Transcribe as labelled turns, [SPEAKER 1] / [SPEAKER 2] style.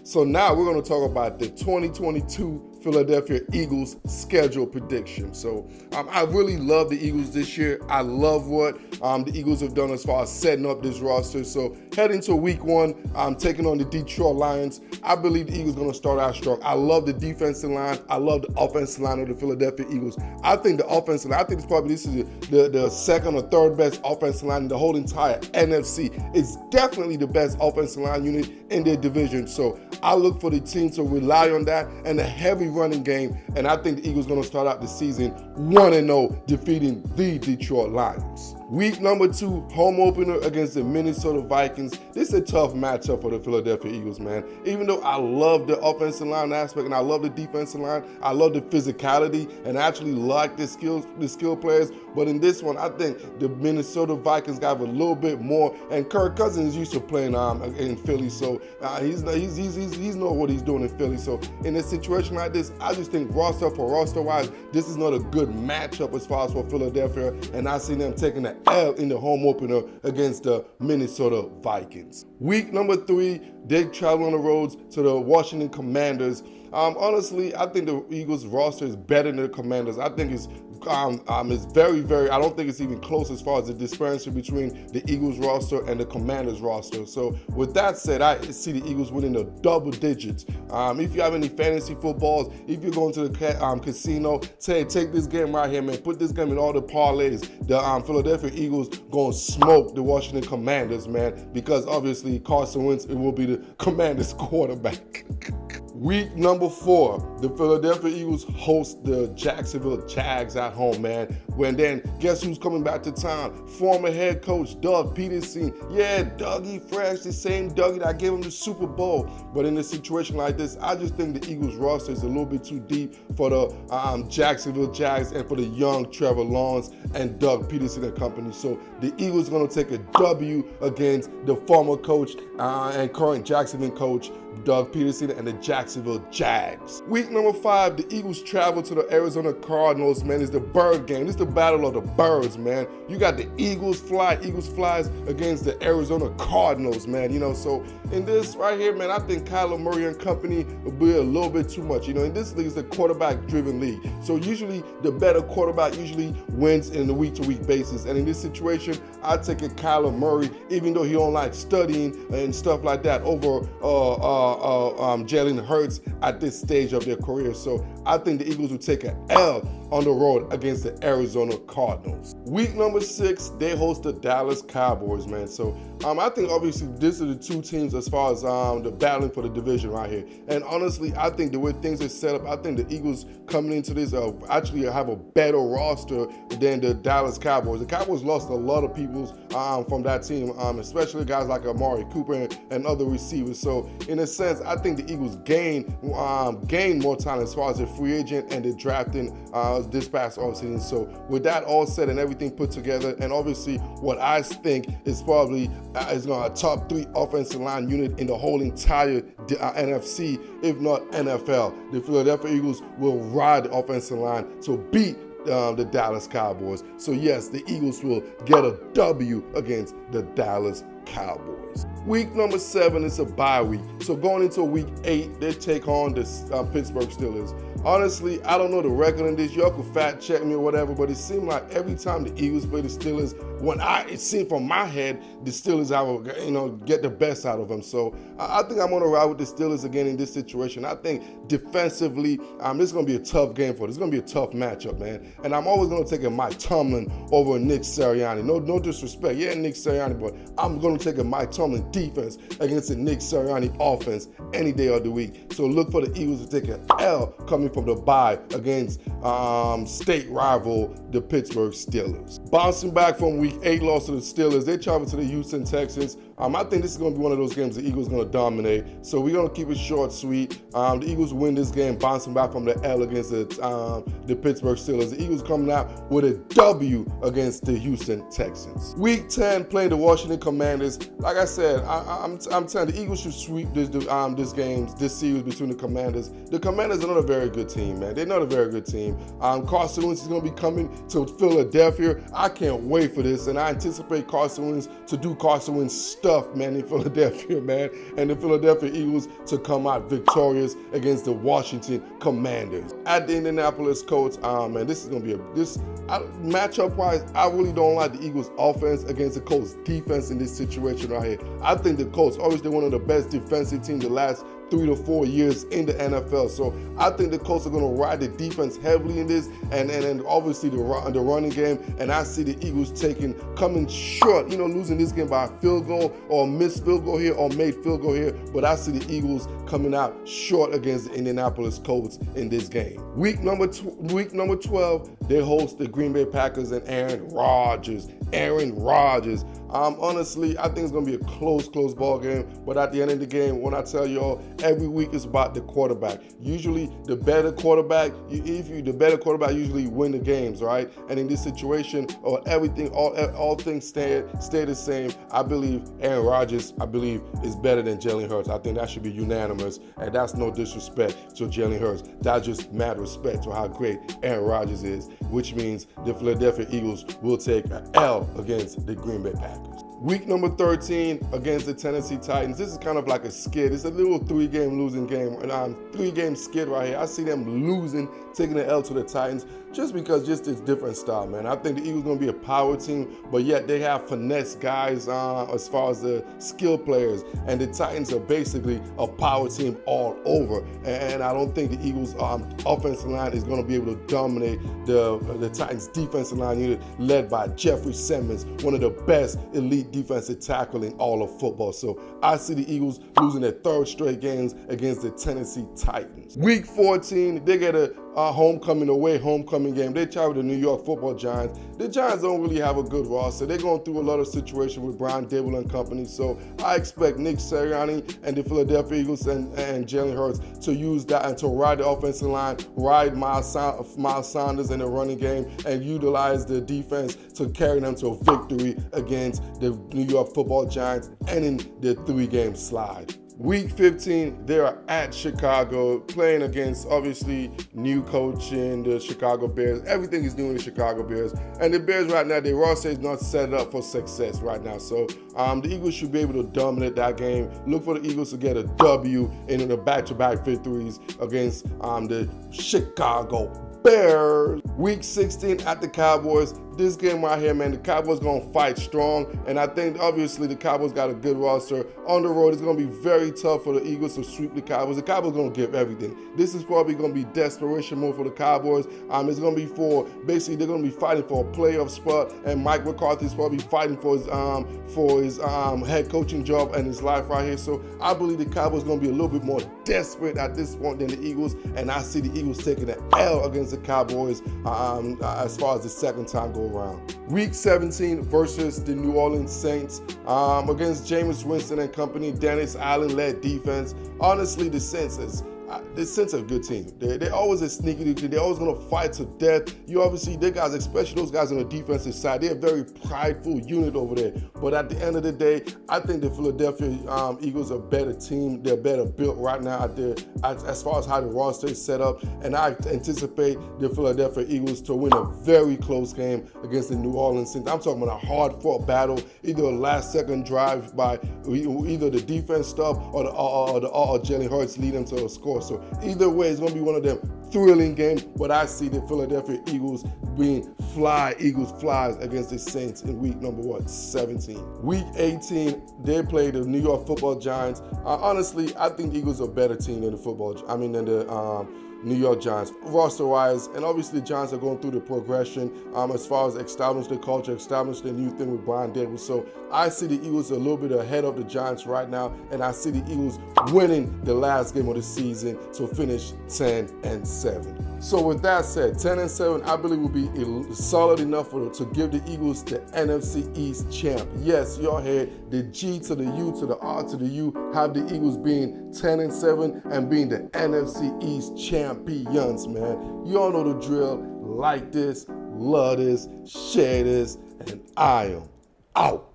[SPEAKER 1] So now we're going to talk about the 2022 Philadelphia Eagles schedule prediction. So I really love the Eagles this year. I love what the Eagles have done as far as setting up this roster. So heading to week one, taking on the Detroit Lions, I believe the Eagles are going to start out strong. I love the defensive line. I love the offensive line of the Philadelphia Eagles. I think the offensive line, this is the second or third best offensive line in the whole entire NFC. It's definitely the best offensive line unit in their division. So I look for the team to rely on that and a heavy running game, and I think the Eagles are going to start out the season 1-0, defeating the Detroit Lions. Week number 2, home opener against the Minnesota Vikings. This is a tough matchup for the Philadelphia Eagles, man. Even though I love the offensive line aspect and I love the defensive line, I love the physicality and I actually like the skill players. But in this one, I think the Minnesota Vikings got a little bit more. And Kirk Cousins is used to playing in Philly, so he's know what he's doing in Philly. So in a situation like this, I just think roster wise, this is not a good matchup as far as for Philadelphia. And I see them taking the L in the home opener against the Minnesota Vikings. Week number 3, they travel on the roads to the Washington Commanders. Honestly, I think the Eagles roster is better than the Commanders. I think it's very, very, I don't think it's even close as far as the disparity between the Eagles roster and the Commanders roster. So with that said, I see the Eagles winning the double digits. If you have any fantasy footballs, if you're going to the casino, take this game right here, man. Put this game in all the parlays. The Philadelphia Eagles going to smoke the Washington Commanders, man, because obviously Carson Wentz, it will be the Commanders quarterback. Week number 4, the Philadelphia Eagles host the Jacksonville Jags at home, man. When then, guess who's coming back to town? Former head coach Doug Peterson. Yeah, Dougie Fresh, the same Dougie that gave him the Super Bowl. But in a situation like this, I just think the Eagles roster is a little bit too deep for the Jacksonville Jags and for the young Trevor Lawrence and Doug Peterson and company. So the Eagles are going to take a W against the former coach and current Jacksonville coach Doug Peterson and the Jacksonville Jags. Week number 5, the Eagles travel to the Arizona Cardinals, man. It's the bird game. It's the battle of the birds, man. You got the Eagles flies against the Arizona Cardinals, man. You know, so in this right here, man, I think Kyler Murray and company will be a little bit too much. You know, in this league, it's a quarterback-driven league. So usually the better quarterback usually wins in the week-to-week basis. And in this situation, I take a Kyler Murray, even though he don't like studying and stuff like that, over Jalen Hurts at this stage of their career. So I think the Eagles will take an L on the road against the Arizona Cardinals. Week number 6, they host the Dallas Cowboys, man. So I think obviously these are the two teams as far as the battling for the division right here. And honestly, I think the way things are set up, I think the Eagles coming into this actually have a better roster than the Dallas Cowboys. The Cowboys lost a lot of people from that team, especially guys like Amari Cooper and other receivers. So in a sense, I think the Eagles gain more time as far as the free agent and the drafting this past offseason. So with that all said and everything put together, and obviously what I think is probably is a top 3 offensive line unit in the whole entire NFC, if not NFL, the Philadelphia Eagles will ride the offensive line to beat the Dallas Cowboys. So yes, the Eagles will get a W against the Dallas Cowboys. Week number 7 is a bye week. So going into week 8, they take on the Pittsburgh Steelers. Honestly, I don't know the record in this. Y'all can fact check me or whatever, but it seemed like every time the Eagles play the Steelers, it seemed from my head, the Steelers get the best out of them. So I think I'm going to ride with the Steelers again in this situation. I think defensively, this is going to be a tough game for them. It's going to be a tough matchup, man. And I'm always going to take a Mike Tomlin over Nick Sirianni. No disrespect. Yeah, Nick Sirianni, but I'm going to take a Mike Tomlin defense against a Nick Sirianni offense any day of the week. So look for the Eagles to take an L coming from the bye against state rival, the Pittsburgh Steelers. Bouncing back from week 8 loss to the Steelers, they travel to the Houston Texans. I think this is going to be one of those games the Eagles are going to dominate. So we're going to keep it short, sweet. The Eagles win this game, bouncing back from the L against the Pittsburgh Steelers. The Eagles coming out with a W against the Houston Texans. Week 10, playing the Washington Commanders. Like I said, I'm telling the Eagles should sweep this series between the Commanders. The Commanders are not a very good team, man. They're not a very good team. Carson Wentz is going to be coming to Philadelphia. I can't wait for this, and I anticipate Carson Wentz to do Carson Wentz stuff stuff, man, in Philadelphia, man, and the Philadelphia Eagles to come out victorious against the Washington Commanders. At the Indianapolis Colts, man, this is going to be matchup-wise, I really don't like the Eagles' offense against the Colts' defense in this situation right here. I think the Colts, obviously one of the best defensive teams the last 3 to 4 years in the NFL. So I think the Colts are going to ride the defense heavily in this, and obviously the running game. And I see the Eagles coming short, losing this game by a field goal or missed field goal here or made field goal here. But I see the Eagles coming out short against the Indianapolis Colts in this game. Week number 12, they host the Green Bay Packers and Aaron Rodgers. Honestly, I think it's going to be a close ball game. But at the end of the game, when I tell y'all, every week is about the quarterback. Usually, the better quarterback, usually win the games, right? And in this situation, all things stay the same. I believe Aaron Rodgers, is better than Jalen Hurts. I think that should be unanimous, and that's no disrespect to Jalen Hurts. That's just mad respect to how great Aaron Rodgers is, which means the Philadelphia Eagles will take an L against the Green Bay Packers. Week number 13 against the Tennessee Titans. This is kind of like a skid. It's a little 3-game losing game, and 3-game skid right here. I see them losing, taking the L to the Titans, just because it's different style, man. I think the Eagles going to be a power team, but yet they have finesse guys as far as the skill players, and the Titans are basically a power team all over. And I don't think the Eagles' offensive line is going to be able to dominate the Titans' defensive line unit led by Jeffrey Simmons, one of the best elite defensive tackle in all of football. So I see the Eagles losing their 3rd straight games against the Tennessee Titans. Week 14, they get a homecoming game. They travel the New York Football Giants. The Giants don't really have a good roster. They're going through a lot of situations with Brian Dable and company. So I expect Nick Sirianni and the Philadelphia Eagles and Jalen Hurts to use that and to ride the offensive line, ride Miles Sanders in the running game, and utilize the defense to carry them to a victory against the New York Football Giants and in the 3-game slide. Week 15, they are at Chicago, playing against, obviously, new coaching, the Chicago Bears. Everything is new in the Chicago Bears. And the Bears right now, their roster is not set up for success right now. So the Eagles should be able to dominate that game. Look for the Eagles to get a W in the back-to-back victories against the Chicago Bears. Week 16 at the Cowboys. This game right here, man, the Cowboys going to fight strong, and I think obviously the Cowboys got a good roster. On the road, it's going to be very tough for the Eagles to sweep the Cowboys. The Cowboys going to give everything. This is probably going to be desperation mode for the Cowboys. It's going to be basically they're going to be fighting for a playoff spot, and Mike McCarthy is probably fighting for his head coaching job and his life right here. So I believe the Cowboys going to be a little bit more desperate at this point than the Eagles, and I see the Eagles taking an L against the Cowboys as far as the second time go around. Week 17 versus the New Orleans Saints against Jameis Winston and company, Dennis Allen-led defense. Honestly, the Saints are a good team. They're always a sneaky team. They're always going to fight to death. You obviously, they guys, especially those guys on the defensive side, they're a very prideful unit over there. But at the end of the day, I think the Philadelphia Eagles are a better team. They're better built right now out there as far as how the roster is set up. And I anticipate the Philadelphia Eagles to win a very close game against the New Orleans Saints. I'm talking about a hard-fought battle, either a last-second drive by either the defense stop or Jalen Hurts lead them to a score. So either way, it's going to be one of them thrilling games, but I see the Philadelphia Eagles being Eagles flies against the Saints in week number 17. Week 18, they play the New York Football Giants. Honestly, I think the Eagles are a better team than the New York Giants, roster-wise, and obviously the Giants are going through the progression as far as establish the culture, establish the new thing with Brian Dable. So I see the Eagles a little bit ahead of the Giants right now, and I see the Eagles winning the last game of the season to finish 10-7. So with that said, 10-7, I believe will be solid enough to give the Eagles the NFC East champ. Yes, y'all heard the G to the U to the R to the U, have the Eagles being 10-7 and being the NFC East champions, man. You all know the drill. Like this, love this, share this, and I am out.